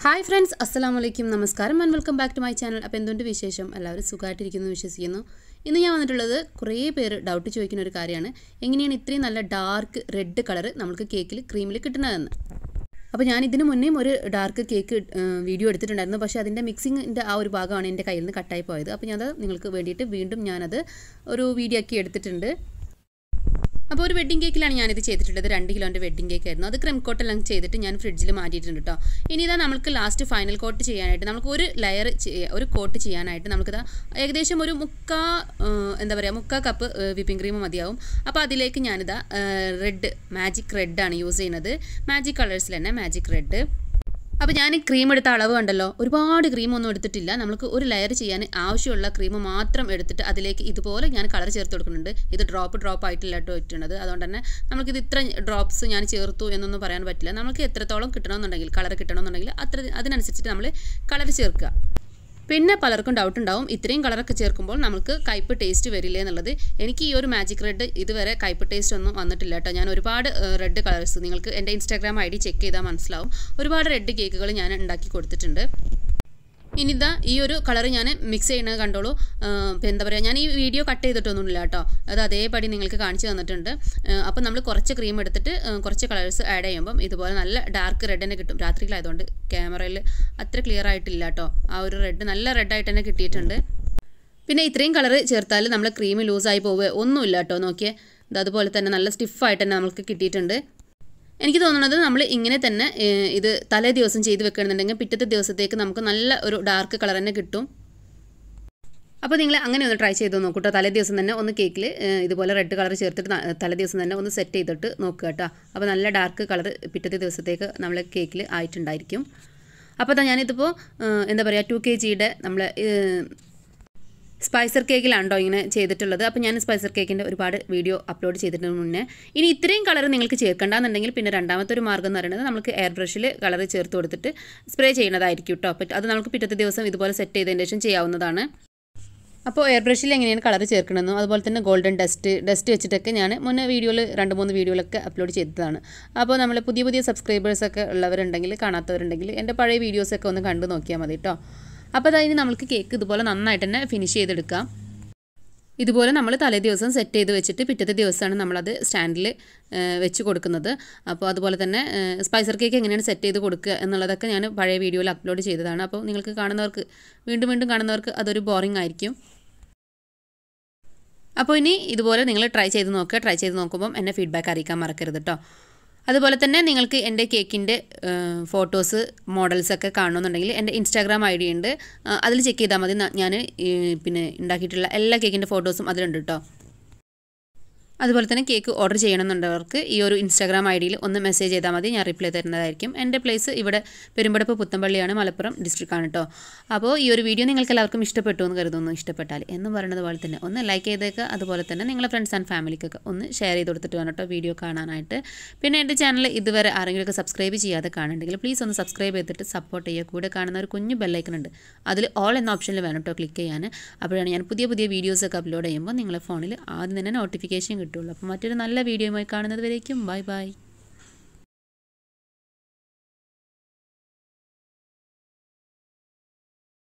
Hi friends, Assalamualaikum, Namaskaram and welcome back to my channel. അപ്പോൾ എന്തുണ്ട് വിശേഷം? എല്ലാവരും സുഖമായിട്ടിരിക്കുന്നു വിശ്വസിക്കുന്നു. ഇന്ന് ഞാൻ വന്നിട്ടുള്ളത് കുറേ പേര് ഡൗട്ട് ചോദിക്കുന്ന ഒരു കാര്യമാണ്. എങ്ങനെയാണ് ഇത്രയും നല്ല ഡാർക്ക് റെഡ് കളർ നമുക്ക് കേക്കിൽ ക്രീമിൽ കിട്ടുന്നതെന്ന്. അപ്പോൾ ഞാൻ ഇതിനു മുന്നേയും ഒരു ഡാർക്ക് കേക്ക് വീഡിയോ എടുത്തിട്ടുണ്ടായിരുന്നു. പക്ഷേ അതിൻ്റെ മിക്സിങ്ങിൻ്റെ ആ ഒരു ഭാഗമാണ് എൻ്റെ കയ്യിൽ നിന്ന് കട്ടായി പോയത്. അപ്പോൾ ഞാനത് നിങ്ങൾക്ക് വേണ്ടിയിട്ട് വീണ്ടും ഞാനത് ഒരു വീഡിയോ ആക്കി എടുത്തിട്ടുണ്ട്. അപ്പോൾ ഒരു വെഡ്ഡിംഗ് കേക്കിലാണ് ഞാനിത് ചെയ്തിട്ടുള്ളത്. 2 കിലോൻ്റെ വെഡ്ഡിംഗ് കേക്ക് ആയിരുന്നു. അത് ക്രീം കോട്ടെല്ലാം ചെയ്തിട്ട് ഞാൻ ഫ്രിഡ്ജിൽ മാറ്റിയിട്ടുണ്ട് കേട്ടോ. ഇനി ഇതാ നമുക്ക് ലാസ്റ്റ് ഫൈനൽ കോട്ട് ചെയ്യാനായിട്ട് നമുക്ക് ഒരു ലെയർ ഒരു കോട്ട് ചെയ്യാനായിട്ട് നമുക്കിതാ ഏകദേശം ഒരു മുക്കാൽ കപ്പ് വിപ്പിംഗ് ക്രീം മതിയാവും. അപ്പോൾ അതിലേക്ക് ഞാനിതാ മാജിക് റെഡാണ് യൂസ് ചെയ്യുന്നത്. മാജിക് കളേഴ്സിൽ തന്നെ മാജിക് റെഡ്. അപ്പോൾ ഞാൻ ക്രീം എടുത്ത അളവ് കണ്ടല്ലോ, ഒരുപാട് ക്രീമൊന്നും എടുത്തിട്ടില്ല. നമുക്ക് ഒരു ലെയർ ചെയ്യാൻ ആവശ്യമുള്ള ക്രീം മാത്രം എടുത്തിട്ട് അതിലേക്ക് ഇതുപോലെ ഞാൻ കളർ ചേർത്ത് കൊടുക്കുന്നുണ്ട്. ഇത് ഡ്രോപ്പ് ആയിട്ടില്ല കേട്ടോ ഇട്ടുന്നത്. അതുകൊണ്ട് തന്നെ നമുക്കിത് ഇത്ര ഡ്രോപ്സ് ഞാൻ ചേർത്തു എന്നൊന്നും പറയാൻ പറ്റില്ല. നമുക്ക് എത്രത്തോളം കിട്ടണമെന്നുണ്ടെങ്കിൽ കളർ കിട്ടണമെന്നുണ്ടെങ്കിൽ അതിനനുസരിച്ചിട്ട് നമ്മൾ കളർ ചേർക്കുക. പിന്നെ പലർക്കും ഡൗട്ട് ഉണ്ടാവും, ഇത്രയും കളറൊക്കെ ചേർക്കുമ്പോൾ നമുക്ക് കയ്പ്പ് ടേസ്റ്റ് വരില്ലേ എന്നുള്ളത്. എനിക്ക് ഈ ഒരു മാജിക് റെഡ് ഇതുവരെ കയ്പ്പ് ടേസ്റ്റ് ഒന്നും വന്നിട്ടില്ല കേട്ടോ. ഞാൻ ഒരുപാട് റെഡ് കളേഴ്സ് നിങ്ങൾക്ക് എൻ്റെ ഇൻസ്റ്റാഗ്രാം ID ചെക്ക് ചെയ്താൽ മനസ്സിലാവും. ഒരുപാട് റെഡ് കേക്കുകൾ ഞാൻ ഉണ്ടാക്കി കൊടുത്തിട്ടുണ്ട്. ഇനിതാ ഈ ഒരു കളർ ഞാൻ മിക്സ് ചെയ്യുന്നത് കണ്ടോളൂ. എന്താ പറയുക, ഞാൻ ഈ വീഡിയോ കട്ട് ചെയ്തിട്ടൊന്നുമില്ല കേട്ടോ, അത് അതേപടി നിങ്ങൾക്ക് കാണിച്ചു തന്നിട്ടുണ്ട്. അപ്പോൾ നമ്മൾ കുറച്ച് ക്രീം എടുത്തിട്ട് കുറച്ച് കളേഴ്സ് ആഡ് ചെയ്യുമ്പം ഇതുപോലെ നല്ല ഡാർക്ക് റെഡ് തന്നെ കിട്ടും. രാത്രിയിലായതുകൊണ്ട് ക്യാമറയിൽ അത്ര ക്ലിയർ ആയിട്ടില്ല കേട്ടോ. ആ ഒരു റെഡ് നല്ല റെഡായിട്ട് തന്നെ കിട്ടിയിട്ടുണ്ട്. പിന്നെ ഇത്രയും കളർ ചേർത്താൽ നമ്മൾ ക്രീം ലൂസായി പോവുക ഒന്നുമില്ല കേട്ടോ. നോക്കിയേ, അതുപോലെ തന്നെ നല്ല സ്റ്റിഫായിട്ട് തന്നെ നമുക്ക് കിട്ടിയിട്ടുണ്ട്. എനിക്ക് തോന്നുന്നത് നമ്മൾ ഇങ്ങനെ തന്നെ ഇത് തലേ ദിവസം ചെയ്ത് വെക്കണമെന്നുണ്ടെങ്കിൽ പിറ്റത്തെ ദിവസത്തേക്ക് നമുക്ക് നല്ല ഒരു ഡാർക്ക് കളർ തന്നെ കിട്ടും. അപ്പോൾ നിങ്ങൾ അങ്ങനെ ഒന്ന് ട്രൈ ചെയ്ത് നോക്കൂ കേട്ടോ. തലേ ദിവസം തന്നെ ഒന്ന് കേക്കിൽ ഇതുപോലെ റെഡ് കളർ ചേർത്തിട്ട് തലേ ദിവസം തന്നെ ഒന്ന് സെറ്റ് ചെയ്തിട്ട് നോക്കുക കേട്ടോ. അപ്പോൾ നല്ല ഡാർക്ക് കളർ പിറ്റത്തെ ദിവസത്തേക്ക് നമ്മൾ കേക്കിൽ ആയിട്ടുണ്ടായിരിക്കും. അപ്പോൾ ഞാനിതിപ്പോൾ എന്താ പറയുക 2 kg നമ്മൾ സ്പൈസർ കേക്കിലാണ് കേട്ടോ ഇങ്ങനെ ചെയ്തിട്ടുള്ളത്. അപ്പോൾ ഞാൻ സ്പൈസർ കേക്കിൻ്റെ ഒരുപാട് വീഡിയോ അപ്ലോഡ് ചെയ്തിട്ടുണ്ട് മുന്നേ. ഇനി ഇത്രയും കളർ നിങ്ങൾക്ക് ചേർക്കേണ്ടെന്നുണ്ടെങ്കിൽ പിന്നെ രണ്ടാമത്തെ ഒരു മാർഗ്ഗം എന്ന് പറയുന്നത് നമുക്ക് എയർ ബ്രഷിൽ കളർ ചേർത്ത് കൊടുത്തിട്ട് സ്പ്രേ ചെയ്യുന്നതായിരിക്കും കേട്ടോ. അപ്പോൾ അത് നമുക്ക് പിറ്റത്തെ ദിവസം ഇതുപോലെ സെറ്റ് ചെയ്തതിന് ശേഷം ചെയ്യാവുന്നതാണ്. അപ്പോൾ എയർ ബ്രഷിൽ എങ്ങനെയാണ് കളർ ചേർക്കണമെന്നും അതുപോലെ തന്നെ ഗോൾഡൻ ഡസ്റ്റ് വെച്ചിട്ടൊക്കെ ഞാൻ മുന്നേ വീഡിയോയിൽ 2-3 വീഡിയോയിലൊക്കെ അപ്ലോഡ് ചെയ്തതാണ്. അപ്പോൾ നമ്മൾ പുതിയ സബ്സ്ക്രൈബേഴ്സൊക്കെ ഉള്ളവരുണ്ടെങ്കിൽ കാണാത്തവരുണ്ടെങ്കിൽ എൻ്റെ പഴയ വീഡിയോസൊക്കെ ഒന്ന് കണ്ടു നോക്കിയാൽ മതി കേട്ടോ. അപ്പോൾ അതിന് നമുക്ക് കേക്ക് ഇതുപോലെ നന്നായിട്ട് തന്നെ ഫിനിഷ് ചെയ്തെടുക്കാം. ഇതുപോലെ നമ്മൾ തലേ ദിവസം സെറ്റ് ചെയ്ത് വെച്ചിട്ട് പിറ്റത്തെ ദിവസമാണ് നമ്മളത് സ്റ്റാൻഡിൽ വെച്ച് കൊടുക്കുന്നത്. അപ്പോൾ അതുപോലെ തന്നെ സ്പൈസർ കേക്ക് എങ്ങനെയാണ് സെറ്റ് ചെയ്ത് കൊടുക്കുക എന്നുള്ളതൊക്കെ ഞാൻ പഴയ വീഡിയോയിൽ അപ്ലോഡ് ചെയ്തതാണ്. അപ്പോൾ നിങ്ങൾക്ക് കാണുന്നവർക്ക് വീണ്ടും കാണുന്നവർക്ക് അതൊരു ബോറിംഗ് ആയിരിക്കും. അപ്പോൾ ഇനി ഇതുപോലെ നിങ്ങൾ ട്രൈ ചെയ്ത് നോക്കുക. ട്രൈ ചെയ്ത് നോക്കുമ്പം എന്നെ ഫീഡ്ബാക്ക് അറിയിക്കാൻ മറക്കരുത് കേട്ടോ. അതുപോലെ തന്നെ നിങ്ങൾക്ക് എൻ്റെ കേക്കിൻ്റെ ഫോട്ടോസ് മോഡൽസൊക്കെ കാണണമെന്നുണ്ടെങ്കിൽ എൻ്റെ ഇൻസ്റ്റാഗ്രാം ID ഉണ്ട്, അതിൽ ചെക്ക് ചെയ്താൽ മതി. ഞാൻ പിന്നെ ഉണ്ടാക്കിയിട്ടുള്ള എല്ലാ കേക്കിൻ്റെ ഫോട്ടോസും അതിലുണ്ട് കേട്ടോ. അതുപോലെ തന്നെ കേക്ക് ഓർഡർ ചെയ്യണമെന്നുള്ളവർക്ക് ഈ ഒരു ഇൻസ്റ്റാഗ്രാം IDയിൽ ഒന്ന് മെസ്സേജ് ചെയ്താൽ മതി, ഞാൻ റിപ്ലൈ തരുന്നതായിരിക്കും. എൻ്റെ പ്ലേസ് ഇവിടെ പെരുമ്പടപ്പ് പുത്തമ്പള്ളിയാണ്, മലപ്പുറം ഡിസ്ട്രിക്റ്റാണ് കേട്ടോ. അപ്പോൾ ഈ ഒരു വീഡിയോ നിങ്ങൾക്ക് എല്ലാവർക്കും ഇഷ്ടപ്പെട്ടു എന്ന് കരുതുന്നു. ഇഷ്ടപ്പെട്ടാൽ എന്ന് പറയുന്നത് പോലെ തന്നെ ഒന്ന് ലൈക്ക് ചെയ്തേക്കുക. അതുപോലെ തന്നെ നിങ്ങളുടെ ഫ്രണ്ട്സ് ആൻഡ് ഫാമിലിക്കൊക്കെ ഒന്ന് ഷെയർ ചെയ്ത് കൊടുത്തിട്ട് വേണം കേട്ടോ വീഡിയോ കാണാനായിട്ട്. പിന്നെ എൻ്റെ ചാനൽ ഇതുവരെ ആരെങ്കിലുമൊക്കെ സബ്സ്ക്രൈബ് ചെയ്യാതെ കാണുന്നുണ്ടെങ്കിൽ പ്ലീസ് ഒന്ന് സബ്സ്ക്രൈബ് ചെയ്തിട്ട് സപ്പോർട്ട് ചെയ്യുക. കൂടെ കാണുന്ന ഒരു കുഞ്ഞു ബെല്ലൈക്കൺ ഉണ്ട്, അതിൽ ഓൾ എന്ന ഓപ്ഷനിൽ വേണം കേട്ടോ ക്ലിക്ക് ചെയ്യാൻ. അപ്പോഴാണ് ഞാൻ പുതിയ വീഡിയോസൊക്കെ അപ്ലോഡ് ചെയ്യുമ്പോൾ നിങ്ങളുടെ ഫോണിൽ ആദ്യം തന്നെ നോട്ടിഫിക്കേഷൻ കിട്ടുള്ളൂ. അപ്പോൾ മറ്റൊരു നല്ല വീഡിയോയുമായി കാണുന്നത് വരേക്കും ബൈ.